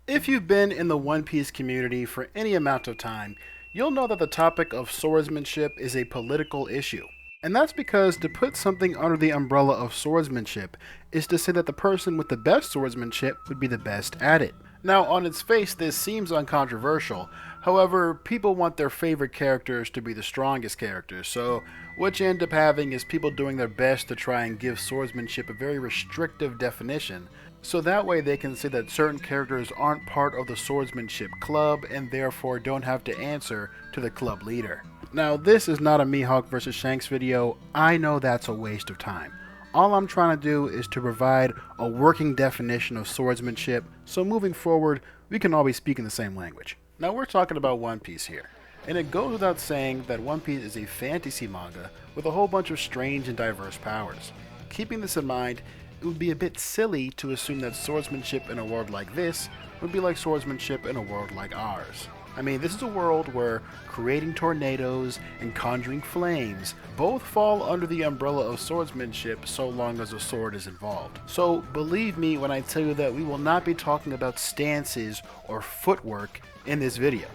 If you've been in the One Piece community for any amount of time, you'll know that the topic of swordsmanship is a political issue. And that's because to put something under the umbrella of swordsmanship is to say that the person with the best swordsmanship would be the best at it. Now, on its face, this seems uncontroversial. However, people want their favorite characters to be the strongest characters, so what you end up having is people doing their best to try and give swordsmanship a very restrictive definition, so that way they can say that certain characters aren't part of the swordsmanship club and therefore don't have to answer to the club leader. Now, this is not a Mihawk vs. Shanks video. I know that's a waste of time. All I'm trying to do is to provide a working definition of swordsmanship, so moving forward, we can all be speaking the same language. Now, we're talking about One Piece here, and it goes without saying that One Piece is a fantasy manga with a whole bunch of strange and diverse powers. Keeping this in mind, it would be a bit silly to assume that swordsmanship in a world like this would be like swordsmanship in a world like ours. I mean, this is a world where creating tornadoes and conjuring flames both fall under the umbrella of swordsmanship so long as a sword is involved. So believe me when I tell you that we will not be talking about stances or footwork in this video.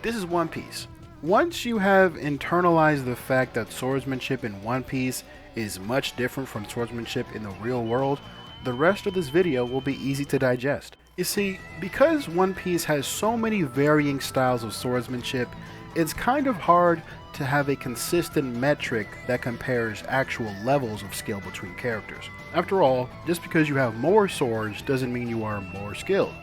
This is One Piece. Once you have internalized the fact that swordsmanship in One Piece is much different from swordsmanship in the real world, the rest of this video will be easy to digest. You see, because One Piece has so many varying styles of swordsmanship, it's kind of hard to have a consistent metric that compares actual levels of skill between characters. After all, just because you have more swords doesn't mean you are more skilled.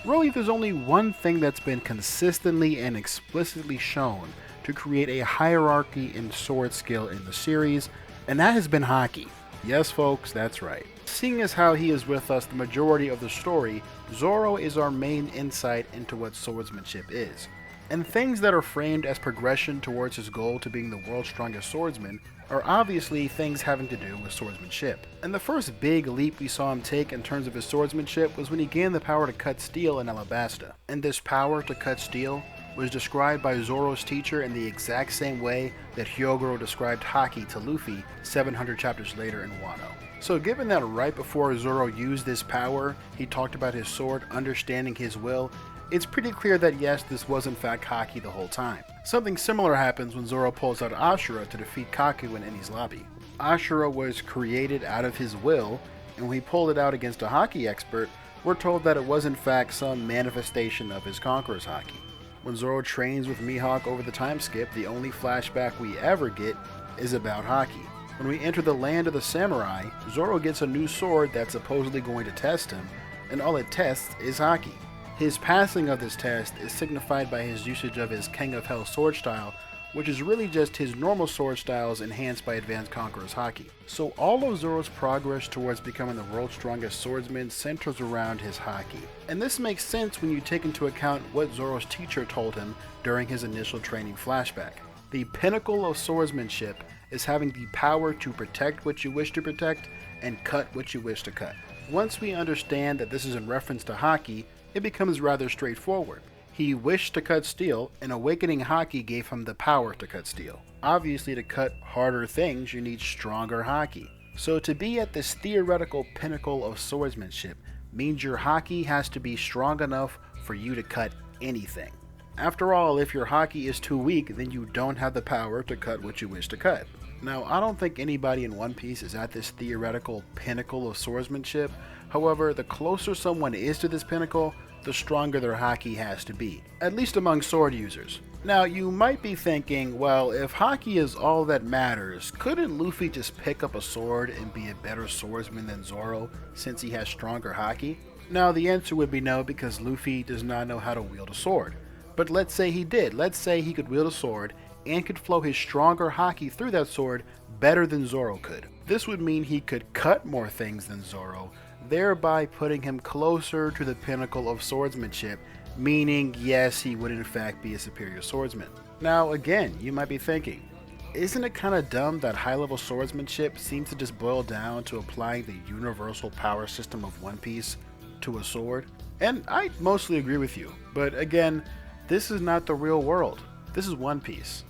Really, there's only one thing that's been consistently and explicitly shown to create a hierarchy in sword skill in the series, and that has been Haki. Yes, folks, that's right. Seeing as how he is with us the majority of the story, Zoro is our main insight into what swordsmanship is. And things that are framed as progression towards his goal to being the world's strongest swordsman are obviously things having to do with swordsmanship. And the first big leap we saw him take in terms of his swordsmanship was when he gained the power to cut steel in Alabasta. And this power to cut steel was described by Zoro's teacher in the exact same way that Hyogoro described Haki to Luffy 700 chapters later in Wano. So given that right before Zoro used this power, he talked about his sword understanding his will, it's pretty clear that yes, this was in fact Haki the whole time. Something similar happens when Zoro pulls out Ashura to defeat Kaku in Enies Lobby. Ashura was created out of his will, and when he pulled it out against a Haki expert, we're told that it was in fact some manifestation of his Conqueror's Haki. When Zoro trains with Mihawk over the time skip, the only flashback we ever get is about Haki. When we enter the land of the samurai, Zoro gets a new sword that's supposedly going to test him, and all it tests is Haki. His passing of this test is signified by his usage of his King of Hell sword style, which is really just his normal sword styles enhanced by Advanced Conqueror's Haki. So all of Zoro's progress towards becoming the world's strongest swordsman centers around his Haki. And this makes sense when you take into account what Zoro's teacher told him during his initial training flashback. The pinnacle of swordsmanship is having the power to protect what you wish to protect and cut what you wish to cut. Once we understand that this is in reference to Haki, it becomes rather straightforward. He wished to cut steel, and awakening Haki gave him the power to cut steel. Obviously, to cut harder things, you need stronger Haki. So to be at this theoretical pinnacle of swordsmanship means your Haki has to be strong enough for you to cut anything. After all, if your Haki is too weak, then you don't have the power to cut what you wish to cut. Now, I don't think anybody in One Piece is at this theoretical pinnacle of swordsmanship. However, the closer someone is to this pinnacle, the stronger their Haki has to be, at least among sword users. Now, you might be thinking, well, if Haki is all that matters, couldn't Luffy just pick up a sword and be a better swordsman than Zoro since he has stronger Haki? Now, the answer would be no, because Luffy does not know how to wield a sword. But let's say he did. Let's say he could wield a sword and could flow his stronger Haki through that sword better than Zoro could. This would mean he could cut more things than Zoro, thereby putting him closer to the pinnacle of swordsmanship, meaning yes, he would in fact be a superior swordsman. Now again, you might be thinking, isn't it kind of dumb that high-level swordsmanship seems to just boil down to applying the universal power system of One Piece to a sword? And I mostly agree with you, but again, this is not the real world. This is One Piece.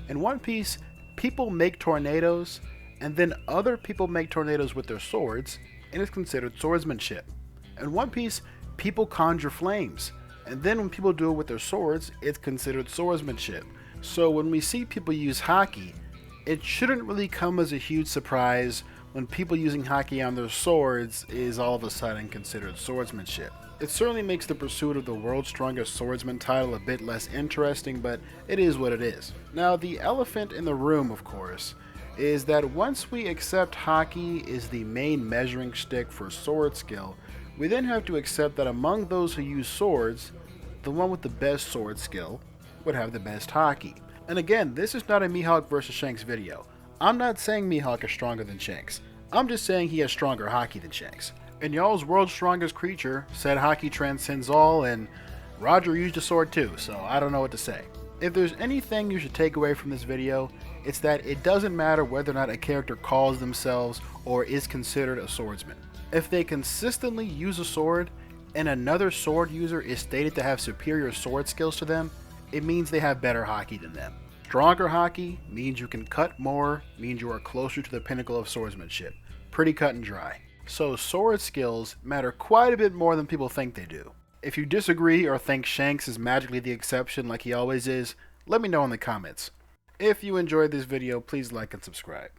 In One Piece, people make tornadoes, and then other people make tornadoes with their swords, and it's considered swordsmanship. In One Piece, people conjure flames, And then when people do it with their swords, it's considered swordsmanship. So when we see people use haki, it shouldn't really come as a huge surprise when people using haki on their swords is all of a sudden considered swordsmanship. It certainly makes the pursuit of the world's strongest swordsman title a bit less interesting, but it is what it is. Now, the elephant in the room, of course, is that once we accept haki is the main measuring stick for sword skill, we then have to accept that among those who use swords, the one with the best sword skill would have the best haki. And again, this is not a Mihawk versus Shanks video. I'm not saying Mihawk is stronger than Shanks. I'm just saying he has stronger haki than Shanks. And y'all's world's strongest creature said haki transcends all, and Roger used a sword too, so I don't know what to say. If there's anything you should take away from this video, it's that it doesn't matter whether or not a character calls themselves or is considered a swordsman. If they consistently use a sword, and another sword user is stated to have superior sword skills to them, it means they have better haki than them. Stronger haki means you can cut more, means you are closer to the pinnacle of swordsmanship. Pretty cut and dry. So sword skills matter quite a bit more than people think they do. If you disagree or think Shanks is magically the exception like he always is, let me know in the comments. If you enjoyed this video, please like and subscribe.